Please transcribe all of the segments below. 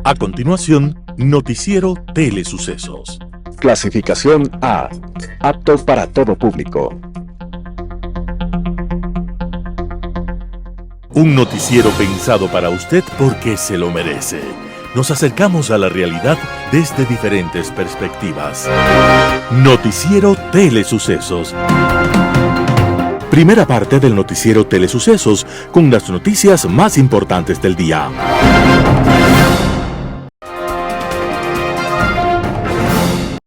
A continuación, Noticiero Telesucesos. Clasificación A. Apto para todo público. Un noticiero pensado para usted porque se lo merece. Nos acercamos a la realidad desde diferentes perspectivas. Noticiero Telesucesos. Primera parte del Noticiero Telesucesos con las noticias más importantes del día.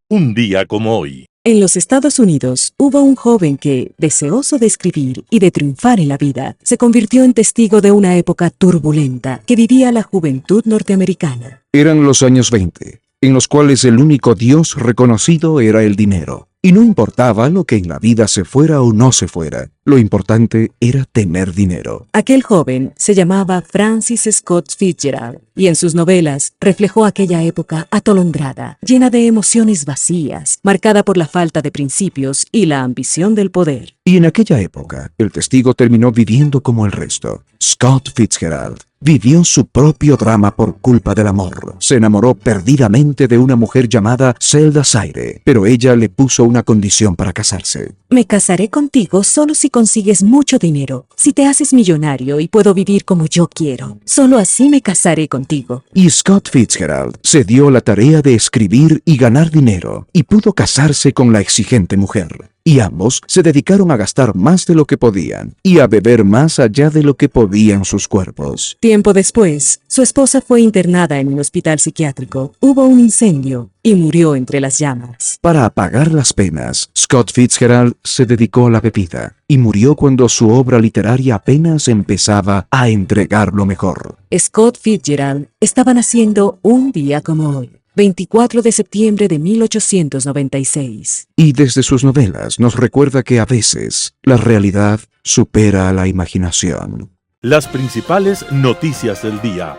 Un día como hoy. En los Estados Unidos hubo un joven que, deseoso de escribir y de triunfar en la vida, se convirtió en testigo de una época turbulenta que vivía la juventud norteamericana. Eran los años 20, en los cuales el único Dios reconocido era el dinero. Y no importaba lo que en la vida se fuera o no se fuera, lo importante era tener dinero. Aquel joven se llamaba Francis Scott Fitzgerald y en sus novelas reflejó aquella época atolondrada, llena de emociones vacías, marcada por la falta de principios y la ambición del poder. Y en aquella época, el testigo terminó viviendo como el resto. Scott Fitzgerald vivió su propio drama por culpa del amor. Se enamoró perdidamente de una mujer llamada Zelda Zaire, pero ella le puso una condición para casarse. Me casaré contigo solo si consigues mucho dinero, si te haces millonario y puedo vivir como yo quiero. Solo así me casaré contigo. Y Scott Fitzgerald se dio la tarea de escribir y ganar dinero, y pudo casarse con la exigente mujer. Y ambos se dedicaron a gastar más de lo que podían y a beber más allá de lo que podían sus cuerpos. Tiempo después, su esposa fue internada en un hospital psiquiátrico. Hubo un incendio y murió entre las llamas. Para apagar las penas, Scott Fitzgerald se dedicó a la bebida y murió cuando su obra literaria apenas empezaba a entregar lo mejor. Scott Fitzgerald estaba naciendo un día como hoy, 24 de septiembre de 1896. Y desde sus novelas nos recuerda que a veces la realidad supera a la imaginación. Las principales noticias del día.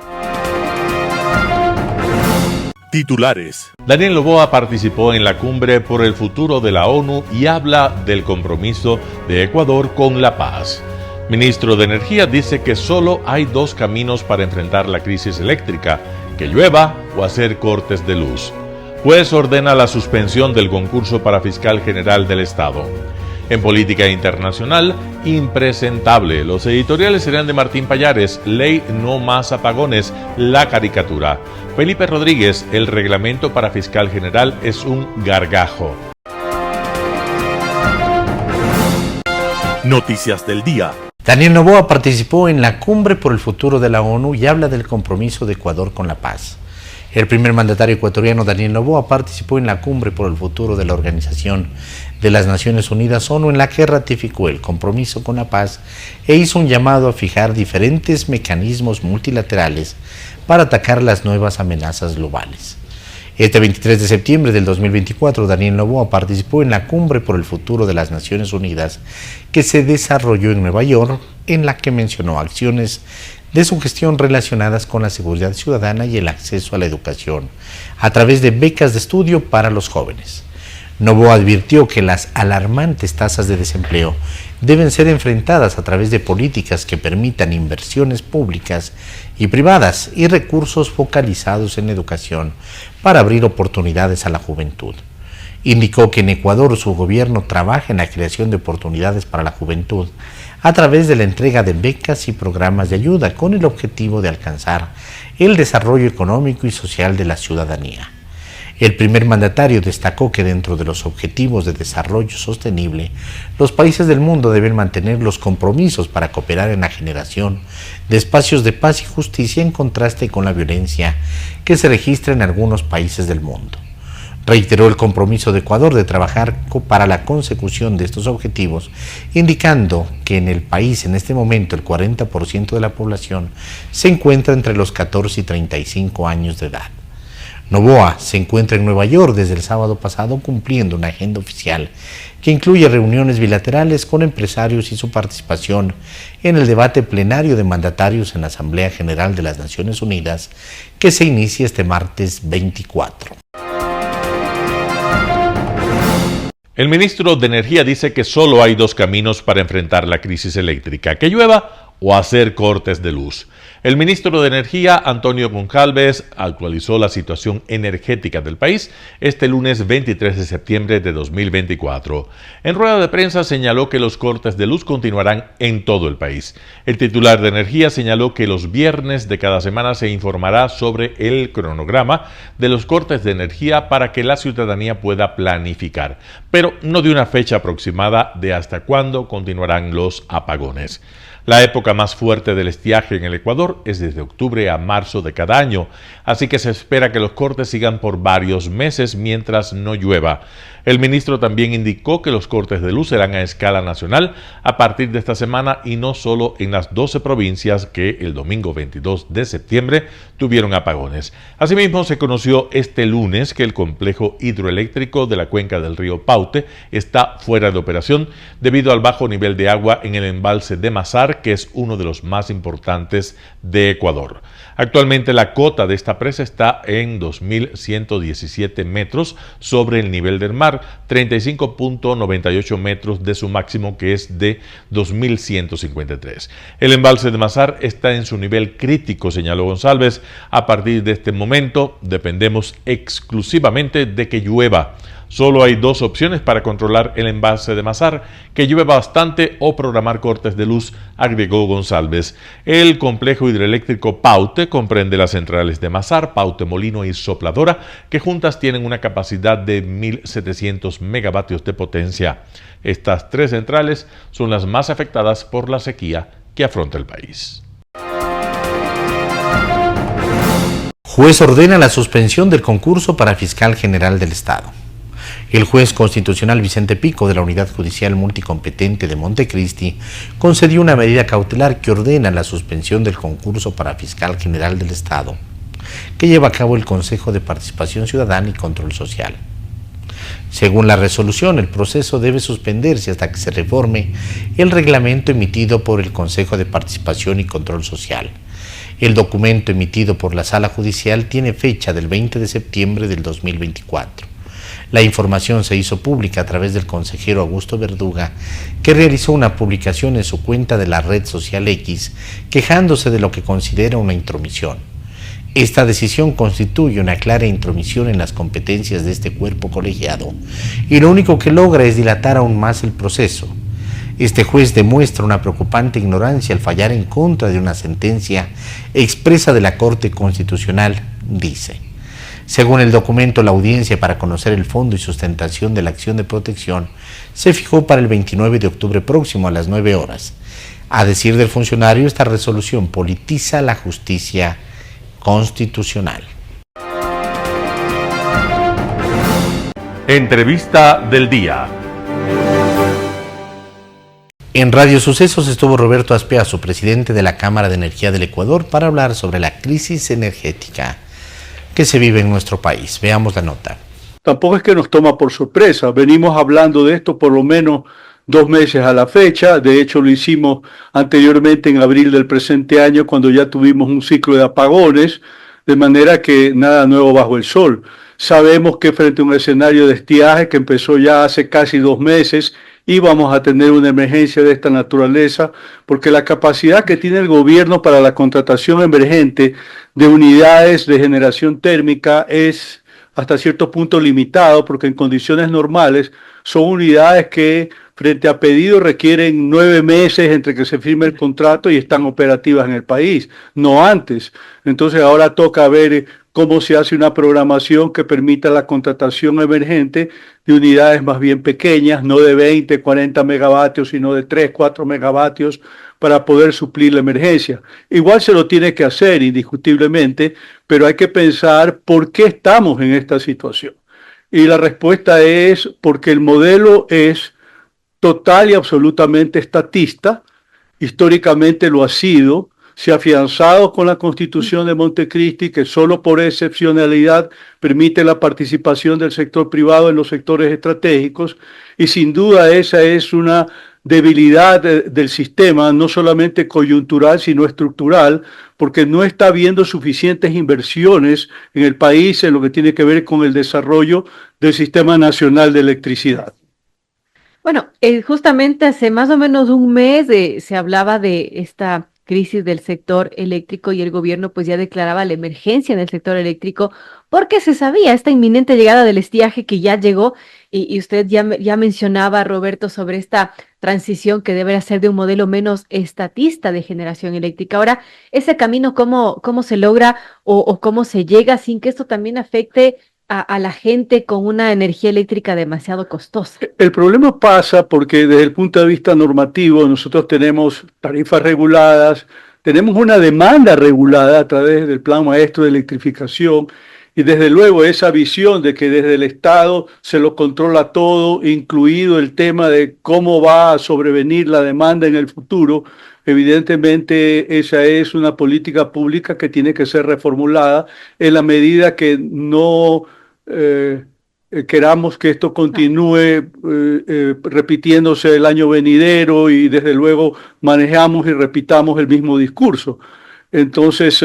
Titulares. Daniel Noboa participó en la cumbre por el futuro de la ONU y habla del compromiso de Ecuador con la paz. Ministro de Energía dice que solo hay dos caminos para enfrentar la crisis eléctrica: que llueva o hacer cortes de luz. Juez ordena la suspensión del concurso para fiscal general del Estado. En política internacional, impresentable. Los editoriales serán de Martín Pallares. Ley no más apagones. La caricatura. Felipe Rodríguez. El reglamento para fiscal general es un gargajo. Noticias del día. Daniel Noboa participó en la cumbre por el futuro de la ONU y habla del compromiso de Ecuador con la paz. El primer mandatario ecuatoriano, Daniel Noboa, participó en la cumbre por el futuro de la Organización de las Naciones Unidas, ONU, en la que ratificó el compromiso con la paz e hizo un llamado a fijar diferentes mecanismos multilaterales para atacar las nuevas amenazas globales. Este 23 de septiembre del 2024, Daniel Noboa participó en la Cumbre por el Futuro de las Naciones Unidas que se desarrolló en Nueva York, en la que mencionó acciones de su gestión relacionadas con la seguridad ciudadana y el acceso a la educación, a través de becas de estudio para los jóvenes. Noboa advirtió que las alarmantes tasas de desempleo deben ser enfrentadas a través de políticas que permitan inversiones públicas y privadas y recursos focalizados en educación para abrir oportunidades a la juventud. Indicó que en Ecuador su gobierno trabaja en la creación de oportunidades para la juventud a través de la entrega de becas y programas de ayuda con el objetivo de alcanzar el desarrollo económico y social de la ciudadanía. El primer mandatario destacó que dentro de los objetivos de desarrollo sostenible, los países del mundo deben mantener los compromisos para cooperar en la generación de espacios de paz y justicia en contraste con la violencia que se registra en algunos países del mundo. Reiteró el compromiso de Ecuador de trabajar para la consecución de estos objetivos, indicando que en el país en este momento el 40% de la población se encuentra entre los 14 y 35 años de edad. Noboa se encuentra en Nueva York desde el sábado pasado cumpliendo una agenda oficial que incluye reuniones bilaterales con empresarios y su participación en el debate plenario de mandatarios en la Asamblea General de las Naciones Unidas que se inicia este martes 24. El ministro de Energía dice que solo hay dos caminos para enfrentar la crisis eléctrica: que llueva o hacer cortes de luz. El ministro de Energía, Antonio Goncalves, actualizó la situación energética del país este lunes 23 de septiembre de 2024. En rueda de prensa señaló que los cortes de luz continuarán en todo el país. El titular de Energía señaló que los viernes de cada semana se informará sobre el cronograma de los cortes de energía para que la ciudadanía pueda planificar, pero no dio una fecha aproximada de hasta cuándo continuarán los apagones. La época más fuerte del estiaje en el Ecuador es desde octubre a marzo de cada año, así que se espera que los cortes sigan por varios meses mientras no llueva. El ministro también indicó que los cortes de luz serán a escala nacional a partir de esta semana y no solo en las 12 provincias que el domingo 22 de septiembre tuvieron apagones. Asimismo, se conoció este lunes que el complejo hidroeléctrico de la cuenca del río Paute está fuera de operación debido al bajo nivel de agua en el embalse de Mazar, que es uno de los más importantes de Ecuador. Actualmente la cota de esta presa está en 2.117 metros sobre el nivel del mar, 35.98 metros de su máximo, que es de 2.153. El embalse de Mazar está en su nivel crítico, señaló Goncalves. A partir de este momento dependemos exclusivamente de que llueva. Solo hay dos opciones para controlar el embalse de Mazar: que llueva bastante o programar cortes de luz, agregó Goncalves. El complejo hidroeléctrico Paute comprende las centrales de Mazar, Paute Molino y Sopladora, que juntas tienen una capacidad de 1.700 megavatios de potencia. Estas tres centrales son las más afectadas por la sequía que afronta el país. Juez ordena la suspensión del concurso para fiscal general del Estado. El juez constitucional Vicente Pico de la Unidad Judicial Multicompetente de Montecristi concedió una medida cautelar que ordena la suspensión del concurso para fiscal general del Estado, que lleva a cabo el Consejo de Participación Ciudadana y Control Social. Según la resolución, el proceso debe suspenderse hasta que se reforme el reglamento emitido por el Consejo de Participación y Control Social. El documento emitido por la Sala Judicial tiene fecha del 20 de septiembre del 2024. La información se hizo pública a través del consejero Augusto Verduga, que realizó una publicación en su cuenta de la red social X, quejándose de lo que considera una intromisión. Esta decisión constituye una clara intromisión en las competencias de este cuerpo colegiado y lo único que logra es dilatar aún más el proceso. Este juez demuestra una preocupante ignorancia al fallar en contra de una sentencia expresa de la Corte Constitucional, dice. Según el documento, la audiencia para conocer el fondo y sustentación de la acción de protección se fijó para el 29 de octubre próximo a las 9 horas. A decir del funcionario, esta resolución politiza la justicia constitucional. Entrevista del día. En Radio Sucesos estuvo Roberto Azpiazu, presidente de la Cámara de Energía del Ecuador, para hablar sobre la crisis energética que se vive en nuestro país. Veamos la nota. Tampoco es que nos toma por sorpresa. Venimos hablando de esto por lo menos 2 meses a la fecha. De hecho, lo hicimos anteriormente en abril del presente año, cuando ya tuvimos un ciclo de apagones, de manera que nada nuevo bajo el sol. Sabemos que frente a un escenario de estiaje que empezó ya hace casi 2 meses, íbamos a tener una emergencia de esta naturaleza, porque la capacidad que tiene el gobierno para la contratación emergente de unidades de generación térmica es hasta cierto punto limitado, porque en condiciones normales son unidades que frente a pedido requieren 9 meses entre que se firme el contrato y están operativas en el país, no antes. Entonces ahora toca ver cómo se hace una programación que permita la contratación emergente de unidades más bien pequeñas, no de 20, 40 megavatios, sino de 3, 4 megavatios para poder suplir la emergencia. Igual se lo tiene que hacer indiscutiblemente, pero hay que pensar por qué estamos en esta situación. Y la respuesta es porque el modelo es total y absolutamente estatista, históricamente lo ha sido, se ha afianzado con la Constitución de Montecristi, que solo por excepcionalidad permite la participación del sector privado en los sectores estratégicos, y sin duda esa es una debilidad del sistema, no solamente coyuntural, sino estructural, porque no está habiendo suficientes inversiones en el país en lo que tiene que ver con el desarrollo del Sistema Nacional de Electricidad. Bueno, justamente hace más o menos un mes se hablaba de esta crisis del sector eléctrico y el gobierno pues ya declaraba la emergencia en el sector eléctrico porque se sabía esta inminente llegada del estiaje que ya llegó y usted ya mencionaba, Roberto, sobre esta transición que debe hacer de un modelo menos estatista de generación eléctrica. Ahora, ese camino, ¿cómo se logra o cómo se llega sin que esto también afecte a la gente con una energía eléctrica demasiado costosa? El problema pasa porque desde el punto de vista normativo nosotros tenemos tarifas reguladas, tenemos una demanda regulada a través del Plan Maestro de Electrificación y desde luego esa visión de que desde el Estado se lo controla todo, incluido el tema de cómo va a sobrevenir la demanda en el futuro. Evidentemente esa es una política pública que tiene que ser reformulada en la medida que no queramos que esto continúe repitiéndose el año venidero y desde luego manejamos y repitamos el mismo discurso. Entonces,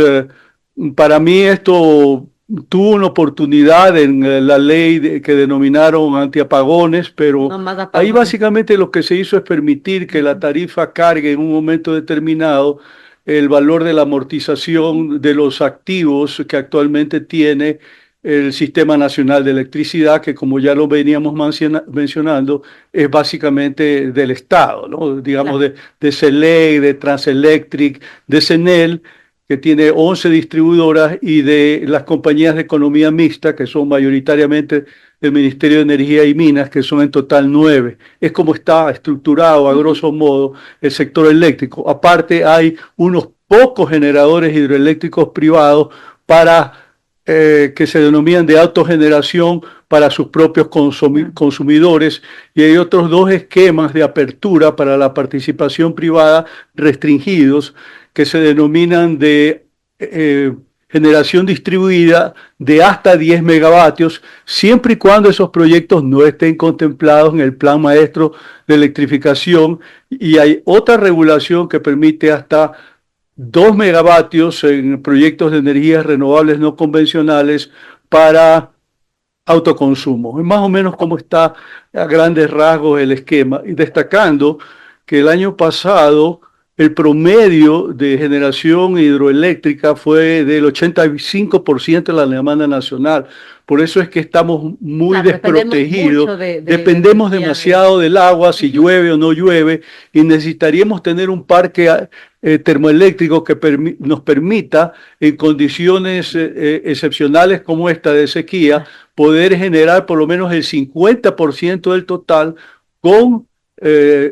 para mí esto tuvo una oportunidad en la ley que denominaron antiapagones, pero ahí básicamente lo que se hizo es permitir que la tarifa cargue en un momento determinado el valor de la amortización de los activos que actualmente tiene el Sistema Nacional de Electricidad, que como ya lo veníamos mencionando, es básicamente del Estado, ¿no? Digamos, de CELEC, de Transelectric, de CENEL, que tiene 11 distribuidoras, y de las compañías de economía mixta, que son mayoritariamente del Ministerio de Energía y Minas, que son en total 9. Es como está estructurado, a grosso modo, el sector eléctrico. Aparte, hay unos pocos generadores hidroeléctricos privados para que se denominan de autogeneración para sus propios consumidores, y hay otros 2 esquemas de apertura para la participación privada restringidos que se denominan de generación distribuida de hasta 10 megavatios, siempre y cuando esos proyectos no estén contemplados en el Plan Maestro de Electrificación, y hay otra regulación que permite hasta 2 megavatios en proyectos de energías renovables no convencionales para autoconsumo. Es más o menos como está a grandes rasgos el esquema, y destacando que el año pasado el promedio de generación hidroeléctrica fue del 85% de la demanda nacional. Por eso es que estamos muy desprotegidos. Dependemos demasiado del agua, si llueve o no llueve, y necesitaríamos tener un parque termoeléctrico que nos permita, en condiciones excepcionales como esta de sequía, poder generar por lo menos el 50% del total con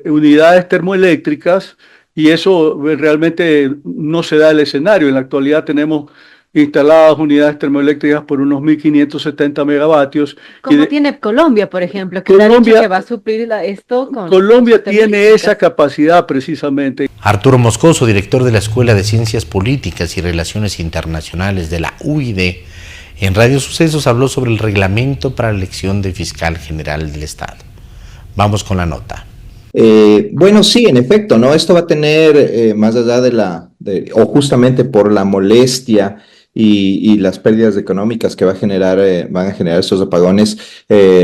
unidades termoeléctricas, y eso realmente no se da el escenario. En la actualidad tenemos instaladas unidades termoeléctricas por unos 1.570 megavatios. Como tiene Colombia, por ejemplo, que Colombia, ha dicho que va a suplir esto con... Colombia tiene esa capacidad precisamente. Arturo Moscoso, director de la Escuela de Ciencias Políticas y Relaciones Internacionales de la UID, en Radio Sucesos habló sobre el reglamento para la elección de fiscal general del Estado. Vamos con la nota. Bueno, sí, en efecto, ¿no? Esto va a tener, más allá o justamente por la molestia y las pérdidas económicas que van a generar estos apagones,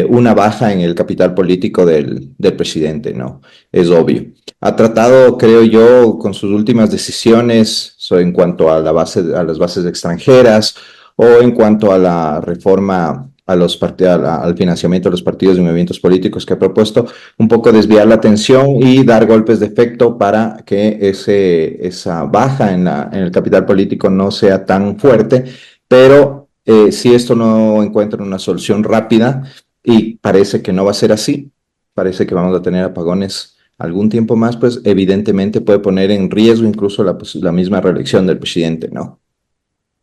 una baja en el capital político del presidente, ¿no? Es obvio. Ha tratado, creo yo, con sus últimas decisiones en cuanto a las bases extranjeras o en cuanto a la reforma al financiamiento de los partidos y movimientos políticos que ha propuesto, un poco desviar la atención y dar golpes de efecto para que esa baja en el capital político no sea tan fuerte, pero si esto no encuentra una solución rápida, y parece que no va a ser así, parece que vamos a tener apagones algún tiempo más, pues evidentemente puede poner en riesgo incluso la misma reelección del presidente, ¿no?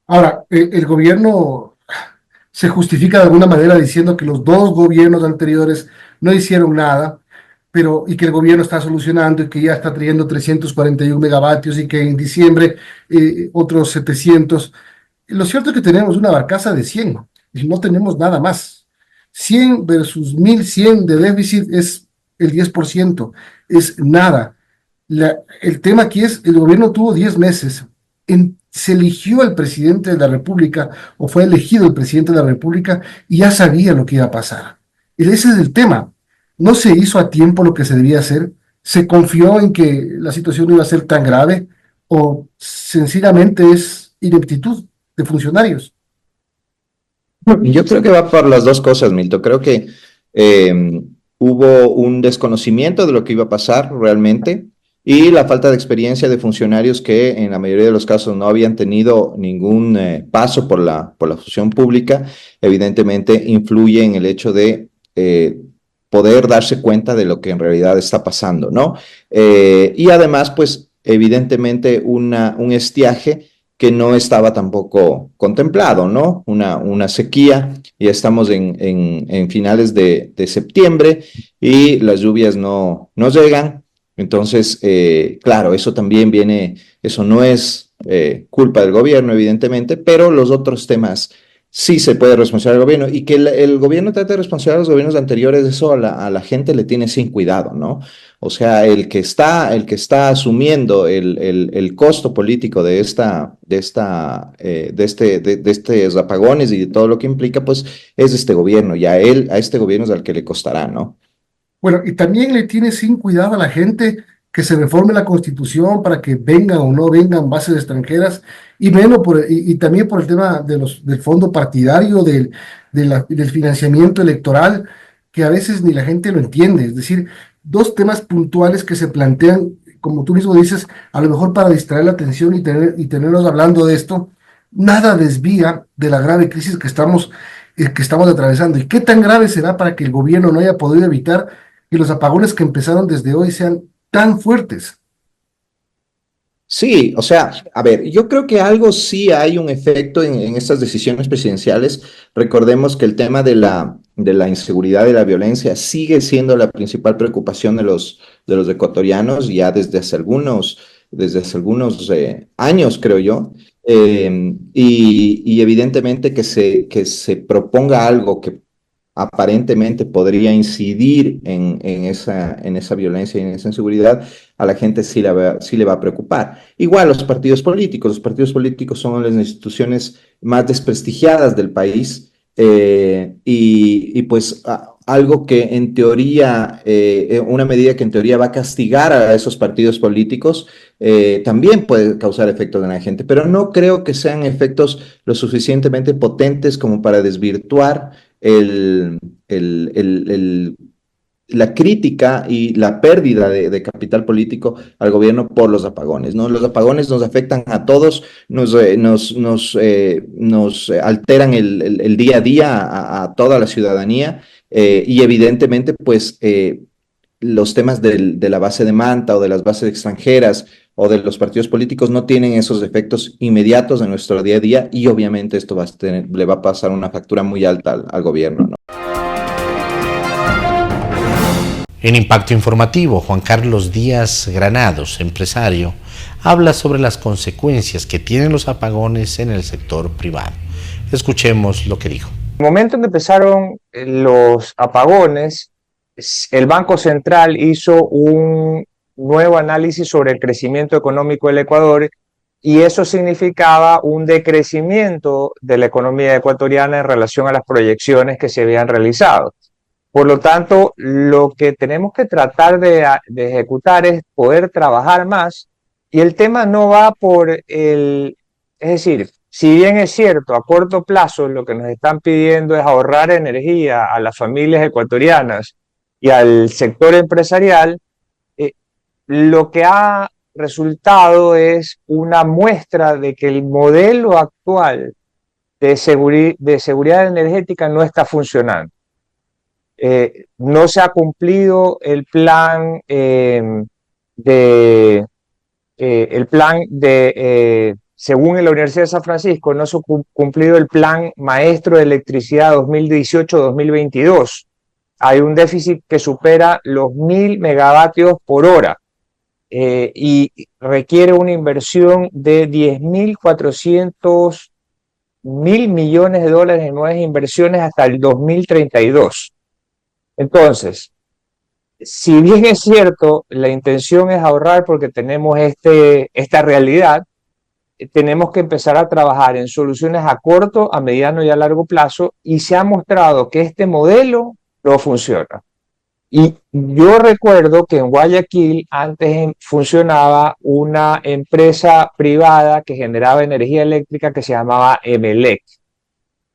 Ahora, el gobierno se justifica de alguna manera diciendo que los 2 gobiernos anteriores no hicieron nada, y que el gobierno está solucionando y que ya está trayendo 341 megavatios y que en diciembre otros 700. Lo cierto es que tenemos una barcaza de 100 y no tenemos nada más. 100 versus 1.100 de déficit es el 10%, es nada. El tema aquí es, el gobierno tuvo 10 meses. Se eligió al presidente de la República, o fue elegido el presidente de la República, y ya sabía lo que iba a pasar. Y ese es el tema. No se hizo a tiempo lo que se debía hacer, se confió en que la situación no iba a ser tan grave, o sencillamente es ineptitud de funcionarios? Yo creo que va por las dos cosas, Milton. Creo que hubo un desconocimiento de lo que iba a pasar realmente y la falta de experiencia de funcionarios que en la mayoría de los casos no habían tenido ningún paso por la función pública, evidentemente influye en el hecho de poder darse cuenta de lo que en realidad está pasando, ¿no? Y además, pues, evidentemente un estiaje que no estaba tampoco contemplado, ¿no? Una sequía, ya estamos en finales de septiembre y las lluvias no llegan. Entonces, claro, eso también viene, eso no es culpa del gobierno, evidentemente, pero los otros temas sí se puede responsabilizar al gobierno y que el gobierno trate de responsabilizar a los gobiernos anteriores, eso a la gente le tiene sin cuidado, ¿no? O sea, el que está asumiendo el costo político de estos apagones y de todo lo que implica, pues es este gobierno y a este gobierno es al que le costará, ¿no? Bueno, y también le tiene sin cuidado a la gente que se reforme la Constitución para que vengan o no vengan bases extranjeras, y menos y también por el tema del fondo partidario, del financiamiento electoral, que a veces ni la gente lo entiende. Es decir, dos temas puntuales que se plantean, como tú mismo dices, a lo mejor para distraer la atención y tenernos hablando de esto, nada desvía de la grave crisis que estamos atravesando. ¿Y qué tan grave será para que el gobierno no haya podido evitar que los apagones que empezaron desde hoy sean tan fuertes? Sí, o sea, a ver, yo creo que algo sí hay un efecto en estas decisiones presidenciales. Recordemos que el tema de la inseguridad y la violencia sigue siendo la principal preocupación de los ecuatorianos ya desde hace algunos años, creo yo. Y evidentemente que se proponga algo que aparentemente podría incidir en esa violencia y en esa inseguridad, a la gente sí le va a preocupar. Igual los partidos políticos son las instituciones más desprestigiadas del país, y pues algo que en teoría, una medida que en teoría va a castigar a esos partidos políticos, también puede causar efectos en la gente, pero no creo que sean efectos lo suficientemente potentes como para desvirtuar el, el, el, el, la crítica y la pérdida de capital político al gobierno por los apagones, ¿no? Los apagones nos afectan a todos, nos alteran el día a día a toda la ciudadanía, y evidentemente, pues, los temas de la base de Manta o de las bases extranjeras o de los partidos políticos no tienen esos efectos inmediatos en nuestro día a día y obviamente esto le va a pasar una factura muy alta al gobierno, ¿no? En Impacto Informativo, Juan Carlos Díaz Granados, empresario, habla sobre las consecuencias que tienen los apagones en el sector privado. Escuchemos lo que dijo. En el momento en que empezaron los apagones, el Banco Central hizo un nuevo análisis sobre el crecimiento económico del Ecuador y eso significaba un decrecimiento de la economía ecuatoriana en relación a las proyecciones que se habían realizado. Por lo tanto, lo que tenemos que tratar de ejecutar es poder trabajar más, y el tema no va es decir, si bien es cierto, a corto plazo lo que nos están pidiendo es ahorrar energía a las familias ecuatorianas y al sector empresarial, lo que ha resultado es una muestra de que el modelo actual de seguridad energética no está funcionando. No se ha cumplido el plan según la Universidad de San Francisco, no se ha cumplido el plan maestro de electricidad 2018-2022. Hay un déficit que supera los 1.000 megavatios por hora, y requiere una inversión de 10.400 millones de dólares en nuevas inversiones hasta el 2032. Entonces, si bien es cierto, la intención es ahorrar porque tenemos esta realidad, tenemos que empezar a trabajar en soluciones a corto, a mediano y a largo plazo, y se ha mostrado que este modelo no funciona. Y yo recuerdo que en Guayaquil antes funcionaba una empresa privada que generaba energía eléctrica que se llamaba Emelec.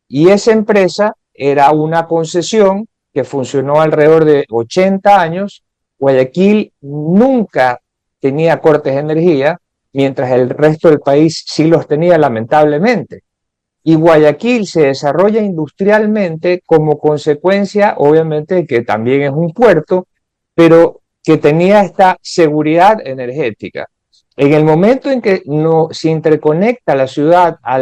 Y esa empresa era una concesión que funcionó alrededor de 80 años. Guayaquil nunca tenía cortes de energía, mientras el resto del país sí los tenía, lamentablemente. Y Guayaquil se desarrolla industrialmente como consecuencia, obviamente, de que también es un puerto, pero que tenía esta seguridad energética. En el momento en que no, se interconecta la ciudad a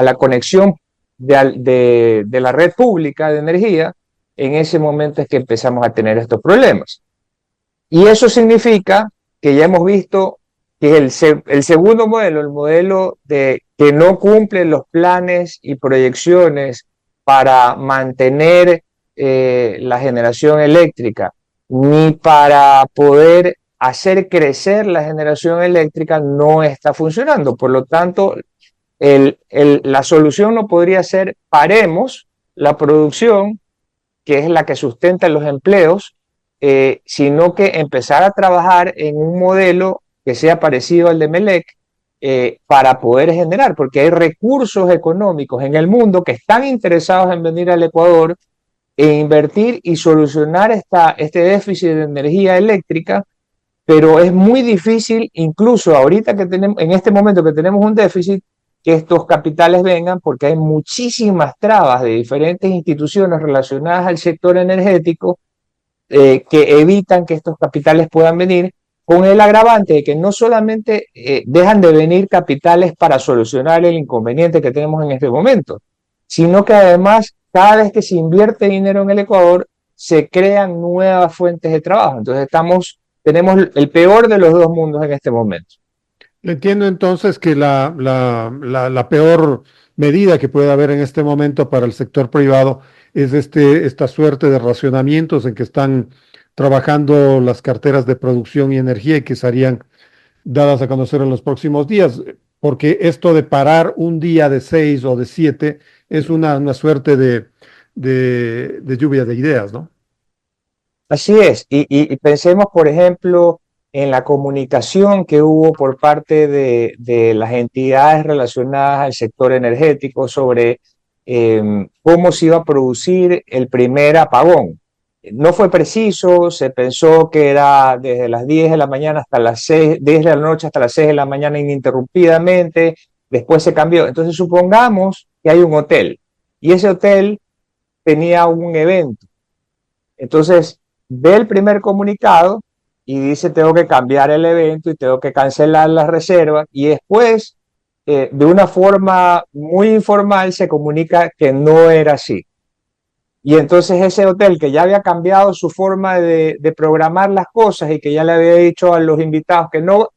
la conexión de la red pública de energía, en ese momento es que empezamos a tener estos problemas. Y eso significa que ya hemos visto que el segundo modelo, el modelo de que no cumple los planes y proyecciones para mantener la generación eléctrica, ni para poder hacer crecer la generación eléctrica, no está funcionando. Por lo tanto, la solución no podría ser paremos la producción, que es la que sustenta los empleos, sino que empezar a trabajar en un modelo que sea parecido al de Emelec para poder generar, porque hay recursos económicos en el mundo que están interesados en venir al Ecuador e invertir y solucionar este déficit de energía eléctrica, pero es muy difícil, incluso ahorita que tenemos, en este momento que tenemos un déficit, que estos capitales vengan, porque hay muchísimas trabas de diferentes instituciones relacionadas al sector energético que evitan que estos capitales puedan venir, con el agravante de que no solamente dejan de venir capitales para solucionar el inconveniente que tenemos en este momento, sino que además cada vez que se invierte dinero en el Ecuador, se crean nuevas fuentes de trabajo. Entonces tenemos el peor de los dos mundos en este momento. Entiendo entonces que la peor medida que puede haber en este momento para el sector privado es esta suerte de racionamientos en que están trabajando las carteras de producción y energía y que serían dadas a conocer en los próximos días, porque esto de parar un día de 6 o de 7 es una suerte de lluvia de ideas, ¿no? Así es, y pensemos, por ejemplo, en la comunicación que hubo por parte de las entidades relacionadas al sector energético sobre cómo se iba a producir el primer apagón. No fue preciso, se pensó que era desde las 10 de la mañana hasta las 6, 10 de la noche hasta las 6 de la mañana ininterrumpidamente, después se cambió. Entonces supongamos que hay un hotel y ese hotel tenía un evento. Entonces ve el primer comunicado y dice tengo que cambiar el evento y tengo que cancelar las reservas, y después de una forma muy informal se comunica que no era así. Y entonces ese hotel que ya había cambiado su forma de programar las cosas y que ya le había dicho a los invitados que no,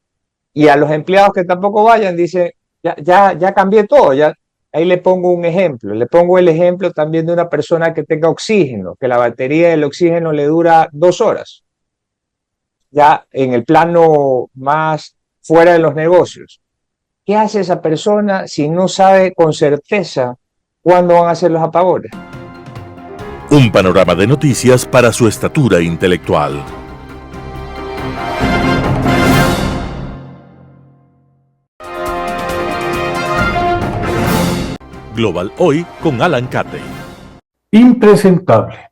y a los empleados que tampoco vayan, dice, ya cambié todo. Ahí le pongo un ejemplo. Le pongo el ejemplo también de una persona que tenga oxígeno, que la batería del oxígeno le dura 2 horas. Ya en el plano más fuera de los negocios. ¿Qué hace esa persona si no sabe con certeza cuándo van a ser los apagones? Un panorama de noticias para su estatura intelectual. Global Hoy con Alan Catey. Impresentable.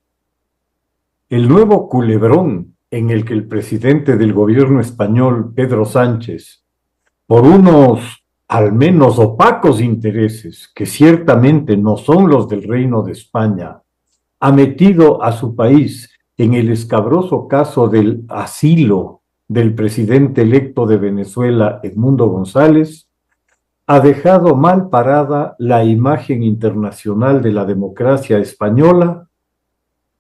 El nuevo culebrón en el que el presidente del gobierno español, Pedro Sánchez, por unos al menos opacos intereses, que ciertamente no son los del Reino de España, ha metido a su país en el escabroso caso del asilo del presidente electo de Venezuela, Edmundo González, ha dejado mal parada la imagen internacional de la democracia española,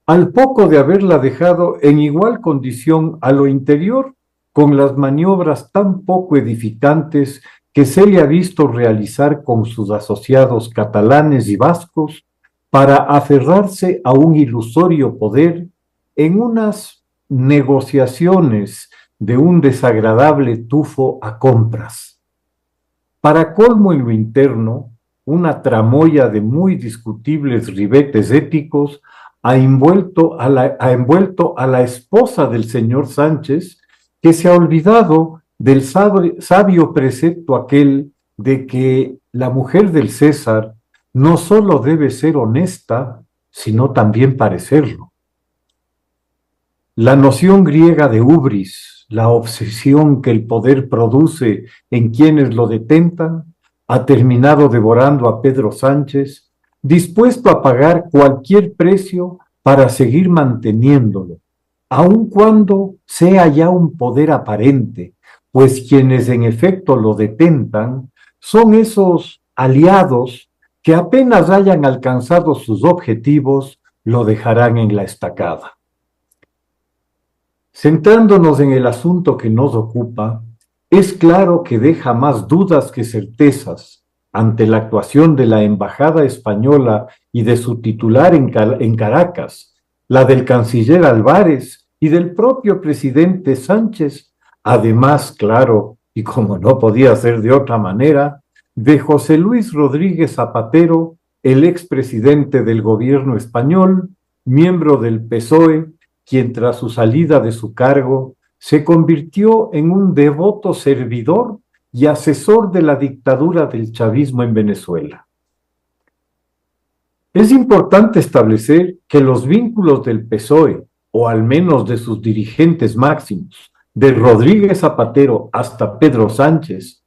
al poco de haberla dejado en igual condición a lo interior, con las maniobras tan poco edificantes que se le ha visto realizar con sus asociados catalanes y vascos para aferrarse a un ilusorio poder en unas negociaciones de un desagradable tufo a compras. Para colmo en lo interno, una tramoya de muy discutibles ribetes éticos ha envuelto a la esposa del señor Sánchez, que se ha olvidado del sabio precepto aquel de que la mujer del César no solo debe ser honesta, sino también parecerlo. La noción griega de hubris, la obsesión que el poder produce en quienes lo detentan, ha terminado devorando a Pedro Sánchez, dispuesto a pagar cualquier precio para seguir manteniéndolo, aun cuando sea ya un poder aparente, pues quienes en efecto lo detentan son esos aliados que apenas hayan alcanzado sus objetivos, lo dejarán en la estacada. Centrándonos en el asunto que nos ocupa, es claro que deja más dudas que certezas ante la actuación de la Embajada Española y de su titular en Caracas, la del canciller Álvarez y del propio presidente Sánchez, además, claro, y como no podía ser de otra manera, de José Luis Rodríguez Zapatero, el expresidente del gobierno español, miembro del PSOE, quien tras su salida de su cargo se convirtió en un devoto servidor y asesor de la dictadura del chavismo en Venezuela. Es importante establecer que los vínculos del PSOE, o al menos de sus dirigentes máximos, de Rodríguez Zapatero hasta Pedro Sánchez,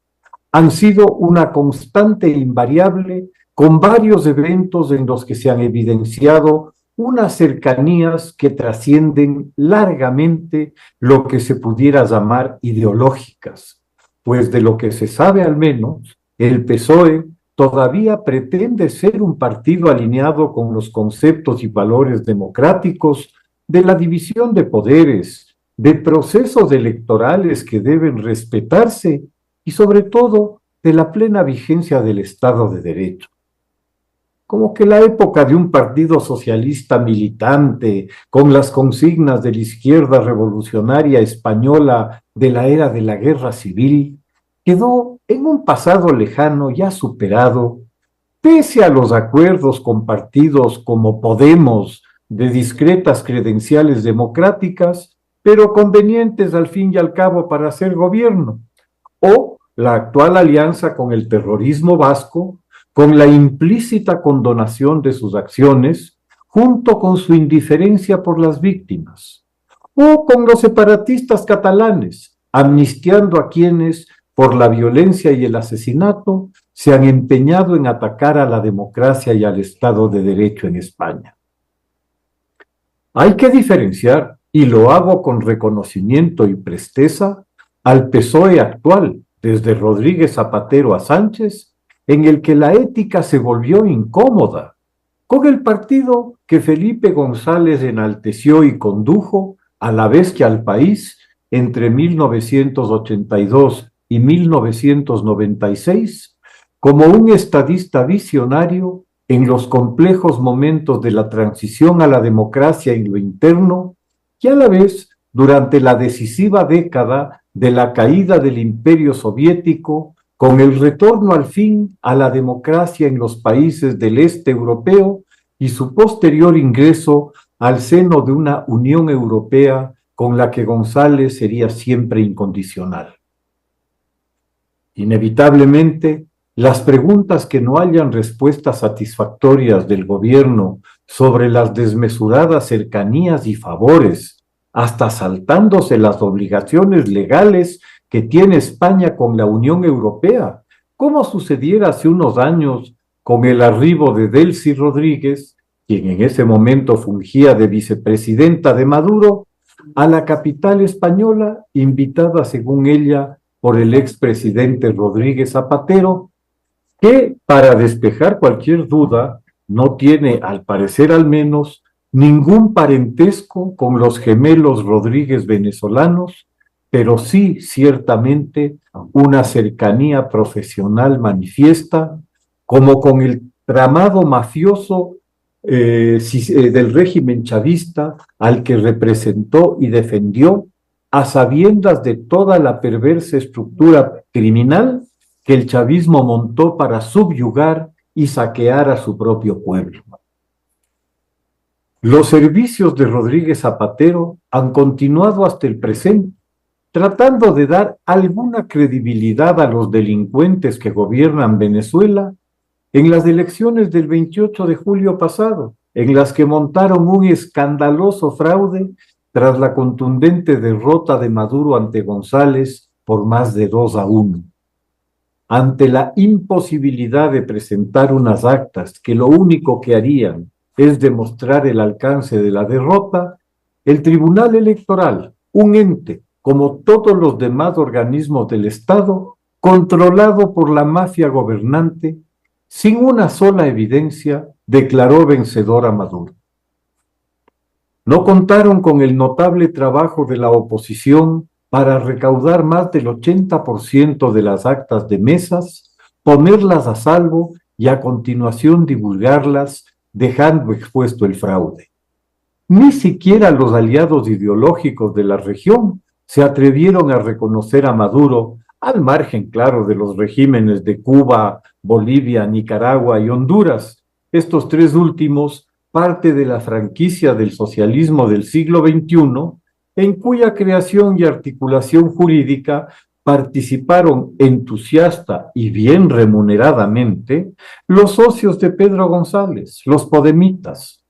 han sido una constante e invariable, con varios eventos en los que se han evidenciado unas cercanías que trascienden largamente lo que se pudiera llamar ideológicas, pues de lo que se sabe al menos, el PSOE todavía pretende ser un partido alineado con los conceptos y valores democráticos de la división de poderes, de procesos electorales que deben respetarse y sobre todo de la plena vigencia del Estado de Derecho. Como que la época de un partido socialista militante con las consignas de la izquierda revolucionaria española de la era de la guerra civil quedó en un pasado lejano ya superado, pese a los acuerdos con partidos como Podemos de discretas credenciales democráticas, pero convenientes al fin y al cabo para hacer gobierno, o la actual alianza con el terrorismo vasco, con la implícita condonación de sus acciones, junto con su indiferencia por las víctimas, o con los separatistas catalanes, amnistiando a quienes, por la violencia y el asesinato, se han empeñado en atacar a la democracia y al Estado de Derecho en España. Hay que diferenciar, y lo hago con reconocimiento y presteza, al PSOE actual, desde Rodríguez Zapatero a Sánchez, en el que la ética se volvió incómoda, con el partido que Felipe González enalteció y condujo a la vez que al país entre 1982 y 1996, como un estadista visionario en los complejos momentos de la transición a la democracia en lo interno y a la vez durante la decisiva década de la caída del Imperio Soviético, con el retorno al fin a la democracia en los países del este europeo y su posterior ingreso al seno de una Unión Europea con la que González sería siempre incondicional. Inevitablemente, las preguntas que no hayan respuestas satisfactorias del gobierno sobre las desmesuradas cercanías y favores, hasta saltándose las obligaciones legales que tiene España con la Unión Europea, como sucediera hace unos años con el arribo de Delcy Rodríguez, quien en ese momento fungía de vicepresidenta de Maduro, a la capital española, invitada según ella por el expresidente Rodríguez Zapatero, que para despejar cualquier duda no tiene, al parecer al menos, ningún parentesco con los gemelos Rodríguez venezolanos, pero sí ciertamente una cercanía profesional manifiesta, como con el tramado mafioso del régimen chavista al que representó y defendió a sabiendas de toda la perversa estructura criminal que el chavismo montó para subyugar y saquear a su propio pueblo. Los servicios de Rodríguez Zapatero han continuado hasta el presente, tratando de dar alguna credibilidad a los delincuentes que gobiernan Venezuela en las elecciones del 28 de julio pasado, en las que montaron un escandaloso fraude tras la contundente derrota de Maduro ante González por más de 2-1. Ante la imposibilidad de presentar unas actas que lo único que harían es demostrar el alcance de la derrota, el Tribunal Electoral, un ente como todos los demás organismos del Estado, controlado por la mafia gobernante, sin una sola evidencia, declaró vencedor a Maduro. No contaron con el notable trabajo de la oposición para recaudar más del 80% de las actas de mesas, ponerlas a salvo y a continuación divulgarlas, dejando expuesto el fraude. Ni siquiera los aliados ideológicos de la región se atrevieron a reconocer a Maduro, al margen, claro, de los regímenes de Cuba, Bolivia, Nicaragua y Honduras, estos tres últimos parte de la franquicia del socialismo del siglo XXI, en cuya creación y articulación jurídica participaron entusiasta y bien remuneradamente los socios de Pedro González, los podemitas.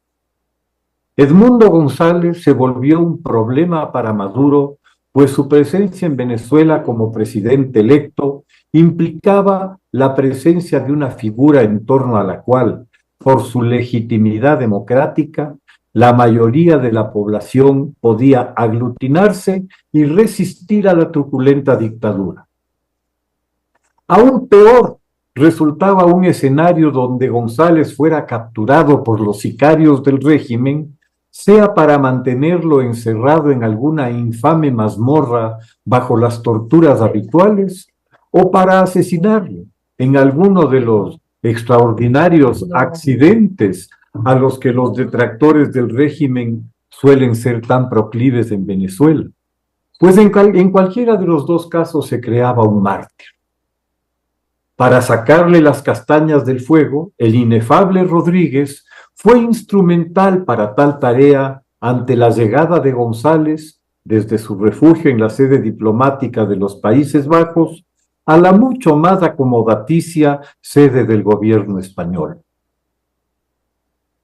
Edmundo González se volvió un problema para Maduro, pues su presencia en Venezuela como presidente electo implicaba la presencia de una figura en torno a la cual, por su legitimidad democrática, la mayoría de la población podía aglutinarse y resistir a la truculenta dictadura. Aún peor resultaba un escenario donde González fuera capturado por los sicarios del régimen, sea para mantenerlo encerrado en alguna infame mazmorra bajo las torturas habituales, o para asesinarlo en alguno de los extraordinarios accidentes a los que los detractores del régimen suelen ser tan proclives en Venezuela. Pues en cualquiera de los dos casos se creaba un mártir. Para sacarle las castañas del fuego, el inefable Rodríguez fue instrumental para tal tarea ante la llegada de González desde su refugio en la sede diplomática de los Países Bajos a la mucho más acomodaticia sede del gobierno español.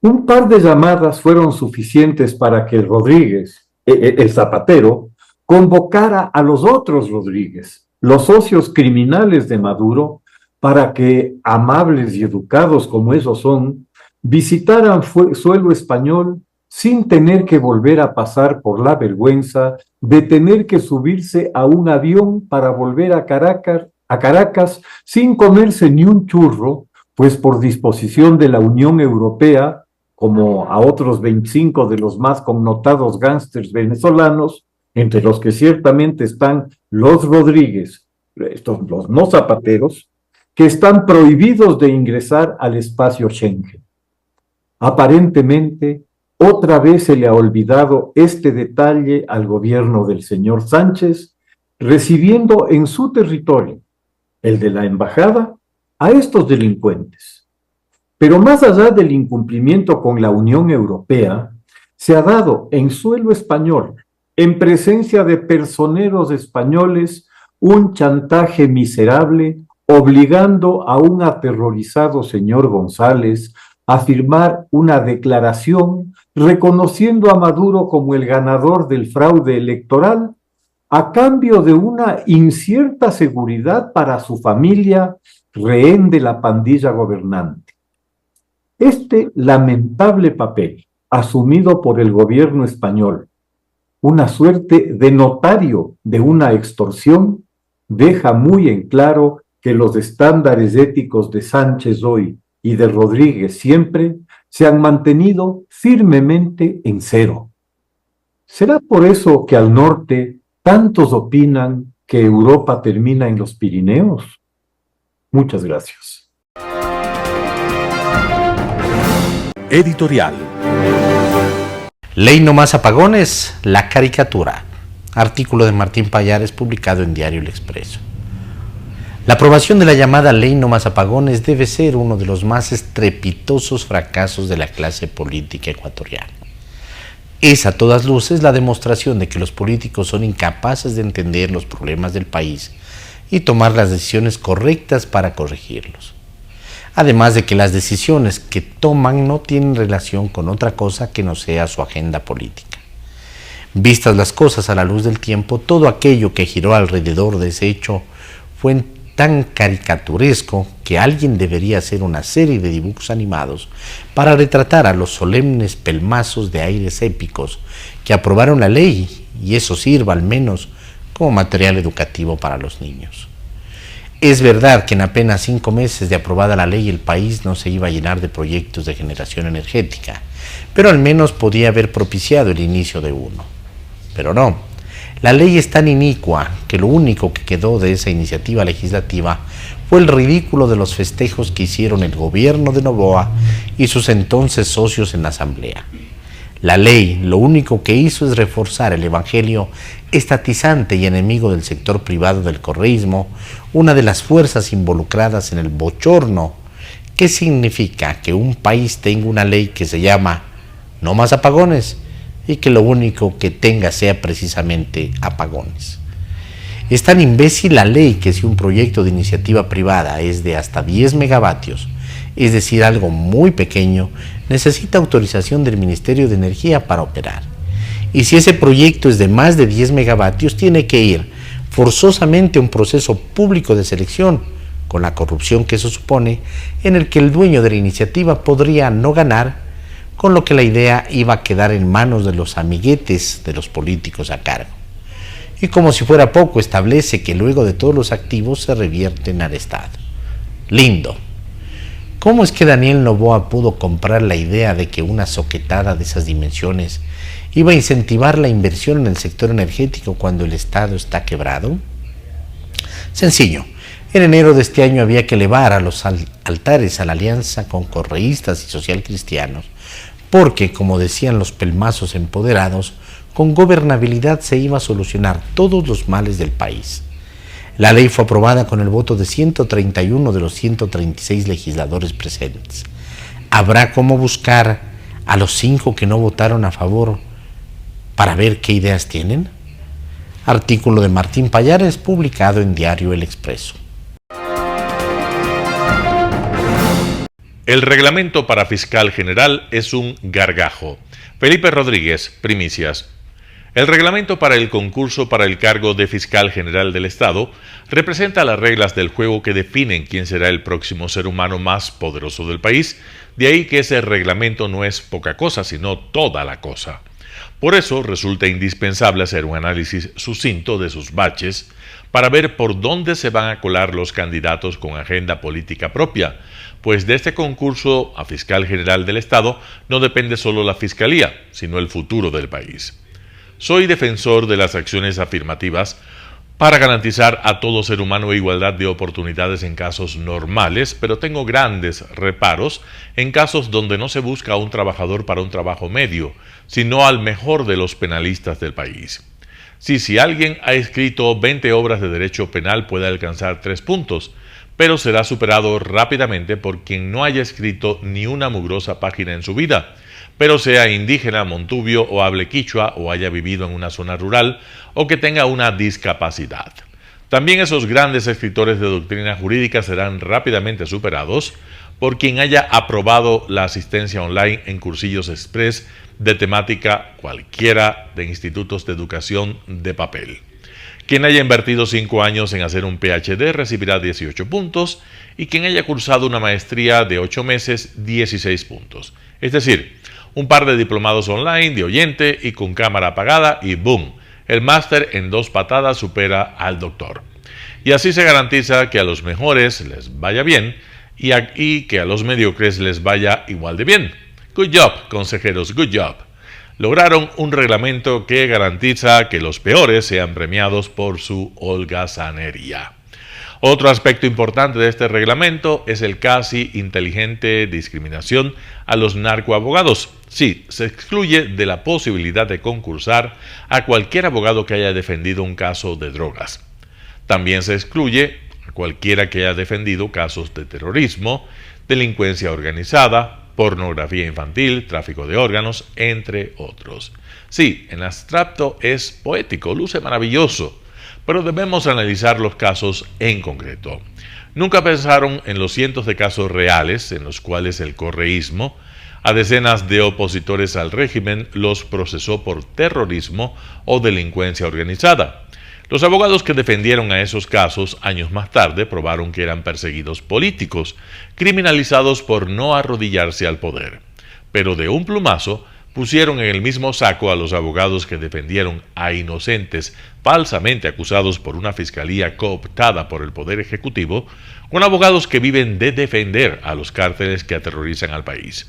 Un par de llamadas fueron suficientes para que Rodríguez, el Zapatero, convocara a los otros Rodríguez, los socios criminales de Maduro, para que, amables y educados como esos son, visitaran suelo español sin tener que volver a pasar por la vergüenza de tener que subirse a un avión para volver a Caracas sin comerse ni un churro, pues por disposición de la Unión Europea, como a otros 25 de los más connotados gángsters venezolanos, entre los que ciertamente están los Rodríguez, los no zapateros, que están prohibidos de ingresar al espacio Schengen. Aparentemente, otra vez se le ha olvidado este detalle al gobierno del señor Sánchez, recibiendo en su territorio, el de la embajada, a estos delincuentes. Pero más allá del incumplimiento con la Unión Europea, se ha dado en suelo español, en presencia de personeros españoles, un chantaje miserable, obligando a un aterrorizado señor González a firmar una declaración reconociendo a Maduro como el ganador del fraude electoral a cambio de una incierta seguridad para su familia, rehén de la pandilla gobernante. Este lamentable papel, asumido por el gobierno español, una suerte de notario de una extorsión, deja muy en claro que los estándares éticos de Sánchez hoy y de Rodríguez siempre se han mantenido firmemente en cero. ¿Será por eso que al norte tantos opinan que Europa termina en los Pirineos? Muchas gracias. Editorial. Ley no más apagones, la caricatura. Artículo de Martín Pallares publicado en Diario El Expreso. La aprobación de la llamada Ley no más apagones debe ser uno de los más estrepitosos fracasos de la clase política ecuatoriana. Es a todas luces la demostración de que los políticos son incapaces de entender los problemas del país y tomar las decisiones correctas para corregirlos. Además de que las decisiones que toman no tienen relación con otra cosa que no sea su agenda política. Vistas las cosas a la luz del tiempo, todo aquello que giró alrededor de ese hecho fue tan caricaturesco que alguien debería hacer una serie de dibujos animados para retratar a los solemnes pelmazos de aires épicos que aprobaron la ley, y eso sirva al menos como material educativo para los niños. Es verdad que en apenas 5 meses de aprobada la ley el país no se iba a llenar de proyectos de generación energética, pero al menos podía haber propiciado el inicio de uno. Pero no, la ley es tan inicua que lo único que quedó de esa iniciativa legislativa fue el ridículo de los festejos que hicieron el gobierno de Noboa y sus entonces socios en la asamblea. La ley lo único que hizo es reforzar el evangelio estatizante y enemigo del sector privado del correísmo, una de las fuerzas involucradas en el bochorno. ¿Qué significa que un país tenga una ley que se llama no más apagones y que lo único que tenga sea precisamente apagones? Es tan imbécil la ley que si un proyecto de iniciativa privada es de hasta 10 megavatios, es decir, algo muy pequeño, necesita autorización del Ministerio de Energía para operar. Y si ese proyecto es de más de 10 megavatios, tiene que ir forzosamente a un proceso público de selección, con la corrupción que eso supone, en el que el dueño de la iniciativa podría no ganar, con lo que la idea iba a quedar en manos de los amiguetes de los políticos a cargo. Y como si fuera poco, establece que luego de todos los activos se revierten al Estado. Lindo. ¿Cómo es que Daniel Noboa pudo comprar la idea de que una soquetada de esas dimensiones iba a incentivar la inversión en el sector energético cuando el Estado está quebrado? Sencillo. En enero de este año había que elevar a los altares a la alianza con correístas y socialcristianos, porque, como decían los pelmazos empoderados, con gobernabilidad se iba a solucionar todos los males del país. La ley fue aprobada con el voto de 131 de los 136 legisladores presentes. ¿Habrá cómo buscar a los 5 que no votaron a favor para ver qué ideas tienen? Artículo de Martín Pallares, publicado en Diario El Expreso. El reglamento para fiscal general es un gargajo. Felipe Rodríguez, primicias. El reglamento para el concurso para el cargo de fiscal general del Estado representa las reglas del juego que definen quién será el próximo ser humano más poderoso del país, de ahí que ese reglamento no es poca cosa, sino toda la cosa. Por eso resulta indispensable hacer un análisis sucinto de sus baches para ver por dónde se van a colar los candidatos con agenda política propia, pues de este concurso a fiscal general del Estado no depende solo la fiscalía, sino el futuro del país. Soy defensor de las acciones afirmativas para garantizar a todo ser humano igualdad de oportunidades en casos normales, pero tengo grandes reparos en casos donde no se busca a un trabajador para un trabajo medio, sino al mejor de los penalistas del país. Si alguien ha escrito 20 obras de derecho penal puede alcanzar 3 puntos, pero será superado rápidamente por quien no haya escrito ni una mugrosa página en su vida, pero sea indígena, montubio o hable quichua o haya vivido en una zona rural o que tenga una discapacidad. También esos grandes escritores de doctrina jurídica serán rápidamente superados por quien haya aprobado la asistencia online en cursillos express de temática cualquiera de institutos de educación de papel. Quien haya invertido 5 años en hacer un PhD recibirá 18 puntos y quien haya cursado una maestría de 8 meses, 16 puntos. Es decir, un par de diplomados online de oyente y con cámara apagada y ¡boom! El máster en 2 patadas supera al doctor. Y así se garantiza que a los mejores les vaya bien y que a los mediocres les vaya igual de bien. Good job, consejeros, good job. Lograron un reglamento que garantiza que los peores sean premiados por su holgazanería. Otro aspecto importante de este reglamento es el casi inteligente discriminación a los narcoabogados. Sí, se excluye de la posibilidad de concursar a cualquier abogado que haya defendido un caso de drogas. También se excluye a cualquiera que haya defendido casos de terrorismo, delincuencia organizada, pornografía infantil, tráfico de órganos, entre otros. Sí, en abstracto es poético, luce maravilloso, pero debemos analizar los casos en concreto. Nunca pensaron en los cientos de casos reales en los cuales el correísmo a decenas de opositores al régimen los procesó por terrorismo o delincuencia organizada. Los abogados que defendieron a esos casos años más tarde probaron que eran perseguidos políticos, criminalizados por no arrodillarse al poder. Pero de un plumazo pusieron en el mismo saco a los abogados que defendieron a inocentes falsamente acusados por una fiscalía cooptada por el Poder Ejecutivo, con abogados que viven de defender a los cárteles que aterrorizan al país.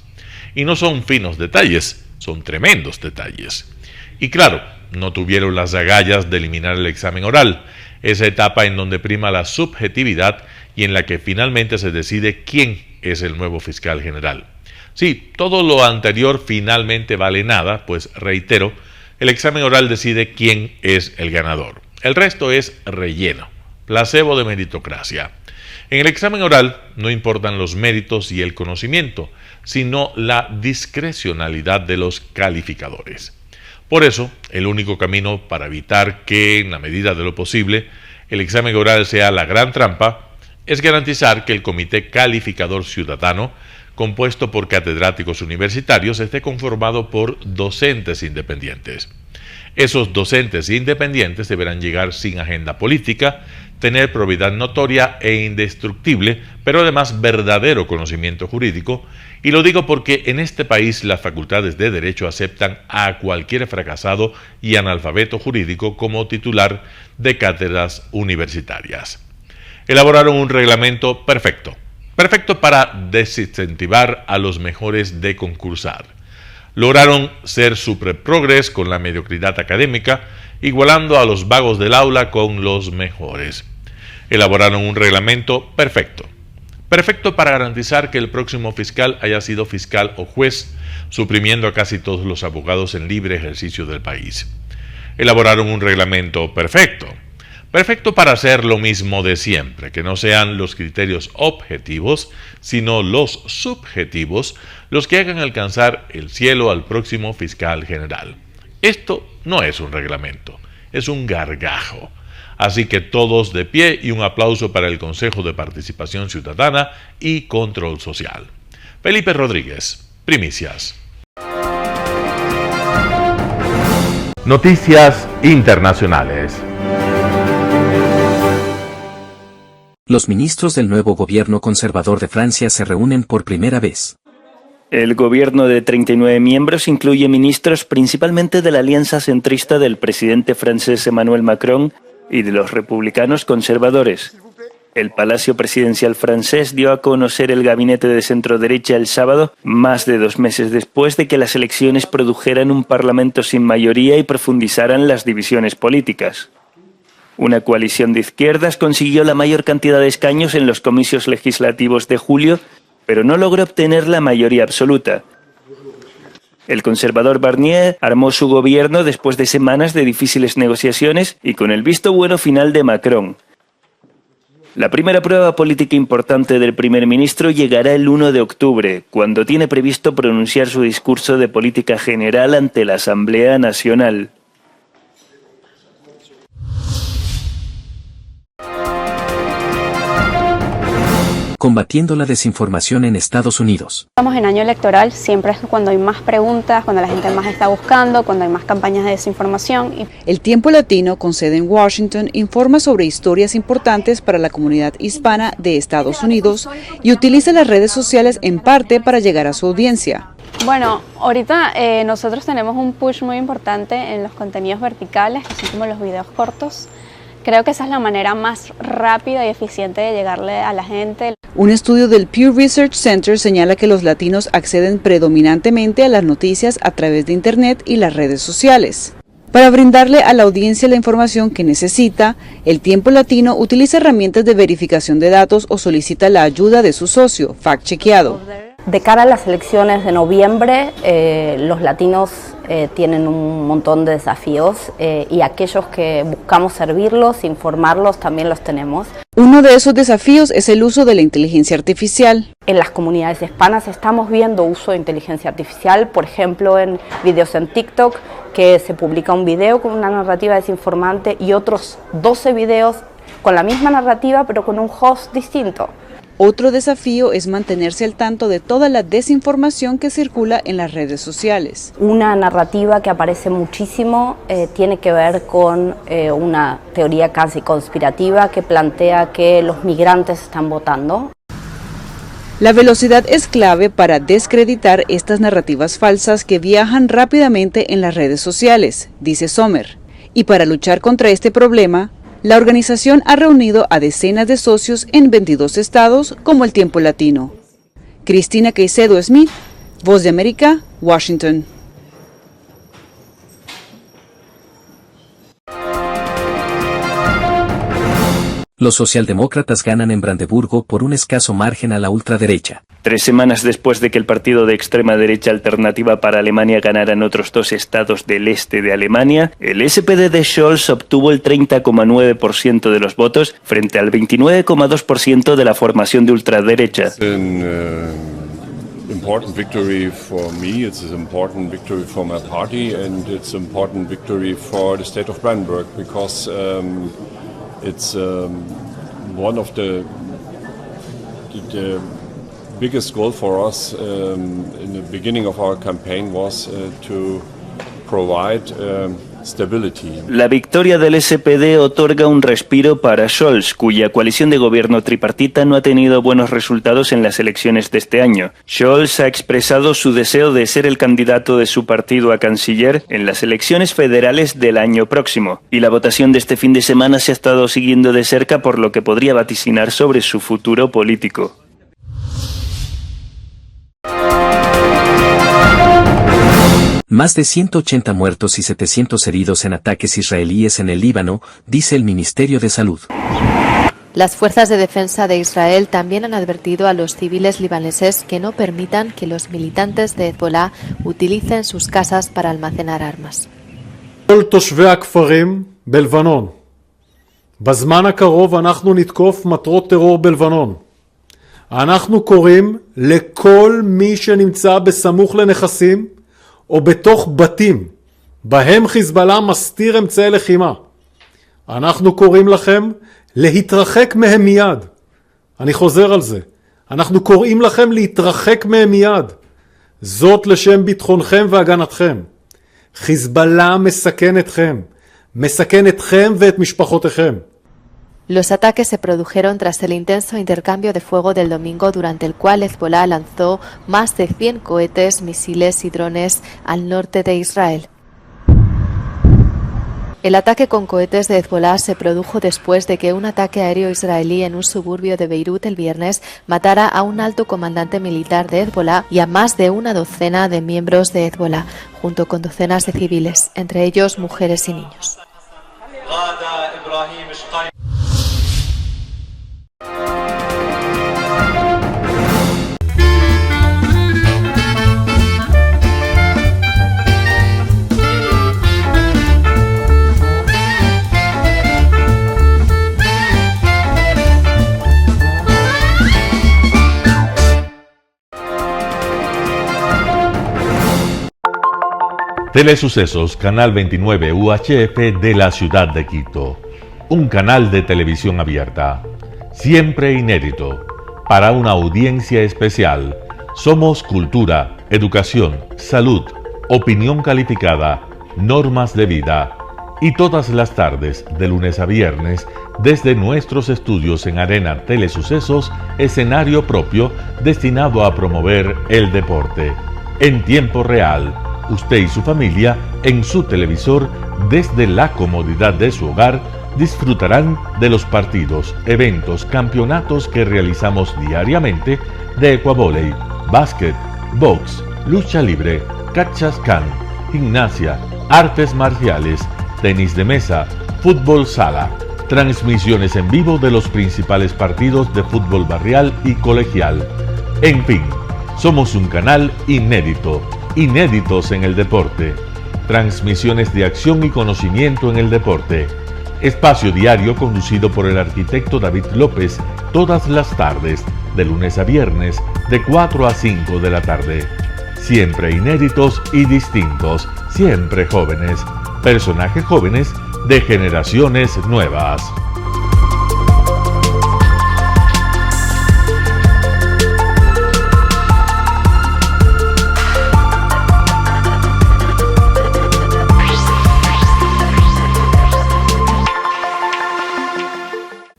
Y no son finos detalles, son tremendos detalles. Y claro, no tuvieron las agallas de eliminar el examen oral, esa etapa en donde prima la subjetividad y en la que finalmente se decide quién es el nuevo fiscal general. Sí, todo lo anterior finalmente vale nada, pues reitero, el examen oral decide quién es el ganador. El resto es relleno, placebo de meritocracia. En el examen oral no importan los méritos y el conocimiento, sino la discrecionalidad de los calificadores. Por eso, el único camino para evitar que, en la medida de lo posible, el examen oral sea la gran trampa, es garantizar que el Comité Calificador Ciudadano, compuesto por catedráticos universitarios, esté conformado por docentes independientes. Esos docentes independientes deberán llegar sin agenda política, tener probidad notoria e indestructible, pero además verdadero conocimiento jurídico, y lo digo porque en este país las facultades de Derecho aceptan a cualquier fracasado y analfabeto jurídico como titular de cátedras universitarias. Elaboraron un reglamento perfecto para desincentivar a los mejores de concursar. Lograron ser superprogres con la mediocridad académica, igualando a los vagos del aula con los mejores. Elaboraron un reglamento perfecto para garantizar que el próximo fiscal haya sido fiscal o juez, suprimiendo a casi todos los abogados en libre ejercicio del país. Elaboraron un reglamento perfecto para hacer lo mismo de siempre, que no sean los criterios objetivos, sino los subjetivos, los que hagan alcanzar el cielo al próximo fiscal general. Esto no es un reglamento, es un gargajo. Así que todos de pie y un aplauso para el Consejo de Participación Ciudadana y Control Social. Felipe Rodríguez, Primicias. Noticias internacionales. Los ministros del nuevo gobierno conservador de Francia se reúnen por primera vez. El gobierno de 39 miembros incluye ministros principalmente de la alianza centrista del presidente francés Emmanuel Macron y de los republicanos conservadores. El Palacio Presidencial francés dio a conocer el gabinete de centro-derecha el sábado, más de 2 meses después de que las elecciones produjeran un parlamento sin mayoría y profundizaran las divisiones políticas. Una coalición de izquierdas consiguió la mayor cantidad de escaños en los comicios legislativos de julio, pero no logró obtener la mayoría absoluta. El conservador Barnier armó su gobierno después de semanas de difíciles negociaciones y con el visto bueno final de Macron. La primera prueba política importante del primer ministro llegará el 1 de octubre, cuando tiene previsto pronunciar su discurso de política general ante la Asamblea Nacional. Combatiendo la desinformación en Estados Unidos. Estamos en año electoral, siempre es cuando hay más preguntas, cuando la gente más está buscando, cuando hay más campañas de desinformación. El Tiempo Latino, con sede en Washington, informa sobre historias importantes para la comunidad hispana de Estados Unidos y utiliza las redes sociales en parte para llegar a su audiencia. Bueno, ahorita nosotros tenemos un push muy importante en los contenidos verticales, que son como los videos cortos. Creo que esa es la manera más rápida y eficiente de llegarle a la gente. Un estudio del Pew Research Center señala que los latinos acceden predominantemente a las noticias a través de Internet y las redes sociales. Para brindarle a la audiencia la información que necesita, el Tiempo Latino utiliza herramientas de verificación de datos o solicita la ayuda de su socio, fact-chequeado. De cara a las elecciones de noviembre, los latinos tienen un montón de desafíos y aquellos que buscamos servirlos, informarlos, también los tenemos. Uno de esos desafíos es el uso de la inteligencia artificial. En las comunidades hispanas estamos viendo uso de inteligencia artificial, por ejemplo en videos en TikTok, que se publica un video con una narrativa desinformante y otros 12 videos con la misma narrativa pero con un host distinto. Otro desafío es mantenerse al tanto de toda la desinformación que circula en las redes sociales. Una narrativa que aparece muchísimo tiene que ver con una teoría casi conspirativa que plantea que los migrantes están votando. La velocidad es clave para descreditar estas narrativas falsas que viajan rápidamente en las redes sociales, dice Sommer. Y para luchar contra este problema, la organización ha reunido a decenas de socios en 22 estados como el Tiempo Latino. Cristina Caicedo Smith, Voz de América, Washington. Los socialdemócratas ganan en Brandeburgo por un escaso margen a la ultraderecha. 3 semanas después de que el partido de extrema derecha Alternativa para Alemania ganara en otros 2 estados del este de Alemania, el SPD de Scholz obtuvo el 30,9% de los votos frente al 29,2% de la formación de ultraderecha. Important victory for me, it's an important victory for my party, and it's an important victory for the state of Brandenburg because it's one of the biggest goal for us in the beginning of our campaign was to provide stability. La victoria del SPD otorga un respiro para Scholz, cuya coalición de gobierno tripartita no ha tenido buenos resultados en las elecciones de este año. Scholz ha expresado su deseo de ser el candidato de su partido a canciller en las elecciones federales del año próximo, y la votación de este fin de semana se ha estado siguiendo de cerca por lo que podría vaticinar sobre su futuro político. Más de 180 muertos y 700 heridos en ataques israelíes en el Líbano, dice el Ministerio de Salud. Las fuerzas de defensa de Israel también han advertido a los civiles libaneses que no permitan que los militantes de Hezbollah utilicen sus casas para almacenar armas. כל תושבי הכפרים בלבנון. בזמן הקרוב אנחנו נתקוף מטרות טרור בלבנון. אנחנו קוראים לכל מי שנמצא בסמוך לנכסים או בתוך בתים בהם חיזבאללה מסתיר אמצעי לחימה. אנחנו קוראים לכם להתרחק מהם מיד. אני חוזר על זה. אנחנו קוראים לכם להתרחק מהם מיד. זאת לשם ביטחונכם והגנתכם. חיזבאללה מסכן אתכם ואת משפחותיכם. Los ataques se produjeron tras el intenso intercambio de fuego del domingo, durante el cual Hezbollah lanzó más de 100 cohetes, misiles y drones al norte de Israel. El ataque con cohetes de Hezbollah se produjo después de que un ataque aéreo israelí en un suburbio de Beirut el viernes matara a un alto comandante militar de Hezbollah y a más de una docena de miembros de Hezbollah, junto con docenas de civiles, entre ellos mujeres y niños. Telesucesos, Canal 29 UHF de la ciudad de Quito. Un canal de televisión abierta, siempre inédito, para una audiencia especial. Somos cultura, educación, salud, opinión calificada, normas de vida. Y todas las tardes, de lunes a viernes, desde nuestros estudios en Arena Telesucesos, escenario propio destinado a promover el deporte. En tiempo real, usted y su familia, en su televisor, desde la comodidad de su hogar, disfrutarán de los partidos, eventos, campeonatos que realizamos diariamente de ecuavóley, básquet, box, lucha libre, cachascán, gimnasia, artes marciales, tenis de mesa, fútbol sala, transmisiones en vivo de los principales partidos de fútbol barrial y colegial. En fin, Somos un canal inédito, inéditos en el deporte. Transmisiones de acción y conocimiento en el deporte. Espacio diario conducido por el arquitecto David López todas las tardes, de lunes a viernes, de 4 a 5 de la tarde. Siempre inéditos y distintos, siempre jóvenes. Personajes jóvenes de generaciones nuevas.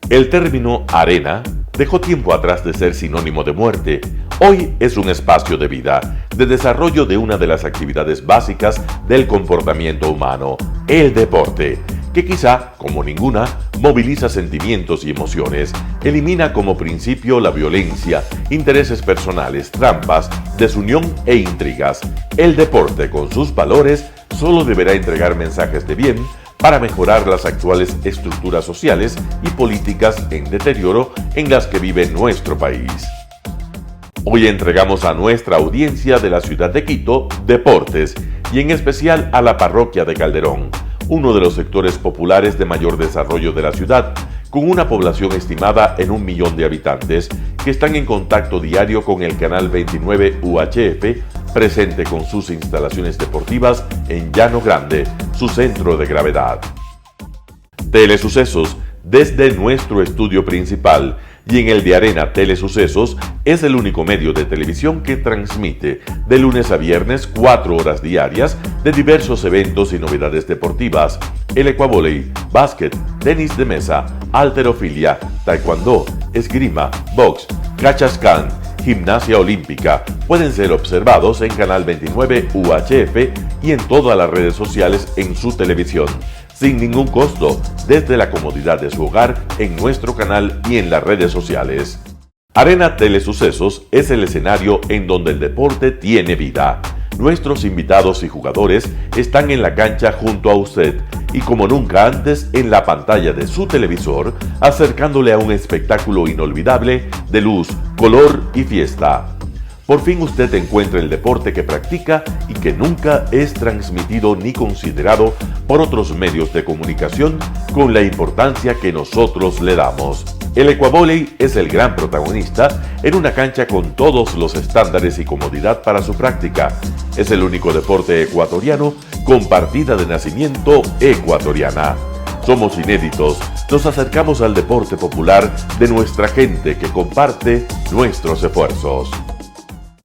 El término arena dejó tiempo atrás de ser sinónimo de muerte. Hoy es un espacio de vida, de desarrollo de una de las actividades básicas del comportamiento humano, el deporte, que quizá, como ninguna, moviliza sentimientos y emociones, elimina como principio la violencia, intereses personales, trampas, desunión e intrigas. El deporte, con sus valores, solo deberá entregar mensajes de bien para mejorar las actuales estructuras sociales y políticas en deterioro en las que vive nuestro país. Hoy entregamos a nuestra audiencia de la ciudad de Quito deportes y en especial a la parroquia de Calderón, uno de los sectores populares de mayor desarrollo de la ciudad, con una población estimada en 1 millón de habitantes que están en contacto diario con el canal 29 UHF, presente con sus instalaciones deportivas en Llano Grande, su centro de gravedad. Telesucesos, desde nuestro estudio principal y en el de Arena Telesucesos, es el único medio de televisión que transmite de lunes a viernes 4 horas diarias de diversos eventos y novedades deportivas: el ecuavóley, básquet, tenis de mesa, halterofilia, taekwondo, esgrima, box, cachascán, gimnasia olímpica. Pueden ser observados en Canal 29 UHF y en todas las redes sociales en su televisión, sin ningún costo, desde la comodidad de su hogar, en nuestro canal y en las redes sociales. Arena Telesucesos es el escenario en donde el deporte tiene vida. Nuestros invitados y jugadores están en la cancha junto a usted y como nunca antes en la pantalla de su televisor, acercándole a un espectáculo inolvidable de luz, color y fiesta. Por fin usted encuentra el deporte que practica y que nunca es transmitido ni considerado por otros medios de comunicación con la importancia que nosotros le damos. El ecuavóley es el gran protagonista en una cancha con todos los estándares y comodidad para su práctica. Es el único deporte ecuatoriano con partida de nacimiento ecuatoriana. Somos inéditos, nos acercamos al deporte popular de nuestra gente que comparte nuestros esfuerzos.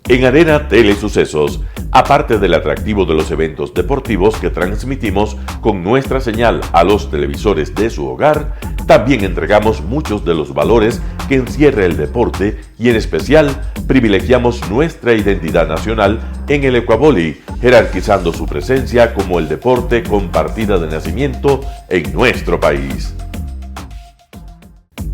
En Arena Telesucesos, aparte del atractivo de los eventos deportivos que transmitimos con nuestra señal a los televisores de su hogar, también entregamos muchos de los valores que encierra el deporte y en especial privilegiamos nuestra identidad nacional en el ecuavóley, jerarquizando su presencia como el deporte con partida de nacimiento en nuestro país.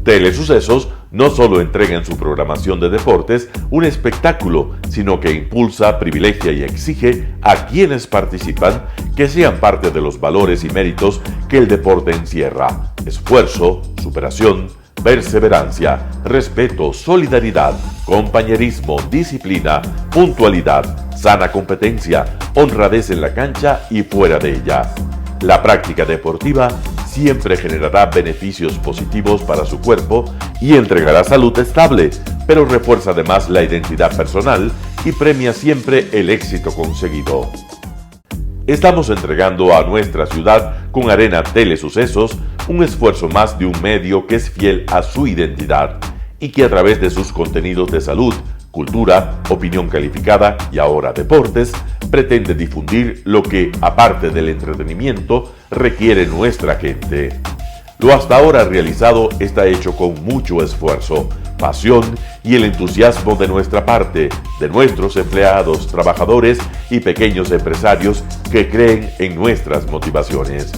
Telesucesos no solo entrega en su programación de deportes un espectáculo, sino que impulsa, privilegia y exige a quienes participan que sean parte de los valores y méritos que el deporte encierra: esfuerzo, superación, perseverancia, respeto, solidaridad, compañerismo, disciplina, puntualidad, sana competencia, honradez en la cancha y fuera de ella. La práctica deportiva siempre generará beneficios positivos para su cuerpo y entregará salud estable, pero refuerza además la identidad personal y premia siempre el éxito conseguido. Estamos entregando a nuestra ciudad con Arena Telesucesos un esfuerzo más de un medio que es fiel a su identidad y que a través de sus contenidos de salud, cultura, opinión calificada y ahora deportes, pretende difundir lo que, aparte del entretenimiento, requiere nuestra gente. Lo hasta ahora realizado está hecho con mucho esfuerzo, pasión y el entusiasmo de nuestra parte, de nuestros empleados, trabajadores y pequeños empresarios que creen en nuestras motivaciones.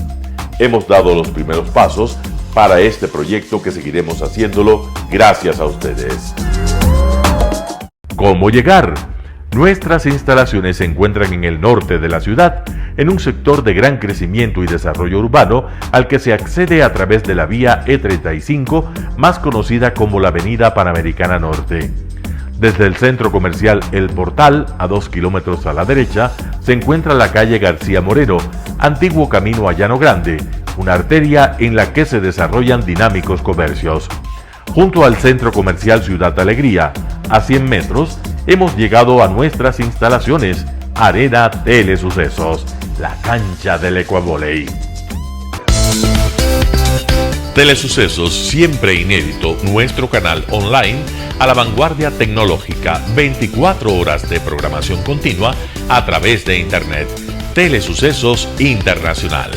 Hemos dado los primeros pasos para este proyecto que seguiremos haciéndolo gracias a ustedes. ¿Cómo llegar? Nuestras instalaciones se encuentran en el norte de la ciudad, en un sector de gran crecimiento y desarrollo urbano al que se accede a través de la vía E35, más conocida como la Avenida Panamericana Norte. Desde el centro comercial El Portal, a 2 kilómetros a la derecha, se encuentra la calle García Moreno, antiguo camino a Llano Grande, una arteria en la que se desarrollan dinámicos comercios. Junto al centro comercial Ciudad Alegría, a 100 metros, hemos llegado a nuestras instalaciones, Arena Telesucesos, la cancha del Ecuavoley. Telesucesos, siempre inédito, nuestro canal online a la vanguardia tecnológica, 24 horas de programación continua a través de Internet. Telesucesos Internacional.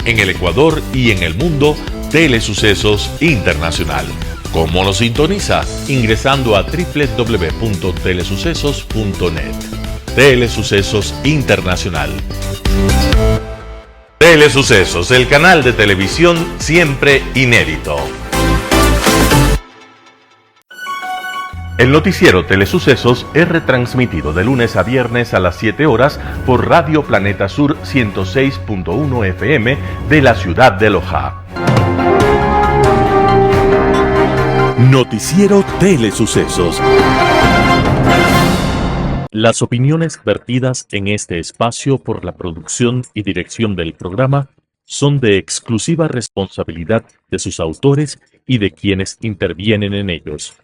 En el Ecuador y en el mundo, Telesucesos Internacional. ¿Cómo nos sintoniza? Ingresando a www.telesucesos.net. Telesucesos Internacional. Telesucesos, el canal de televisión siempre inédito. El noticiero Telesucesos es retransmitido de lunes a viernes a las 7 horas por Radio Planeta Sur 106.1 FM de la ciudad de Loja. Noticiero Telesucesos. Las opiniones vertidas en este espacio por la producción y dirección del programa son de exclusiva responsabilidad de sus autores y de quienes intervienen en ellos.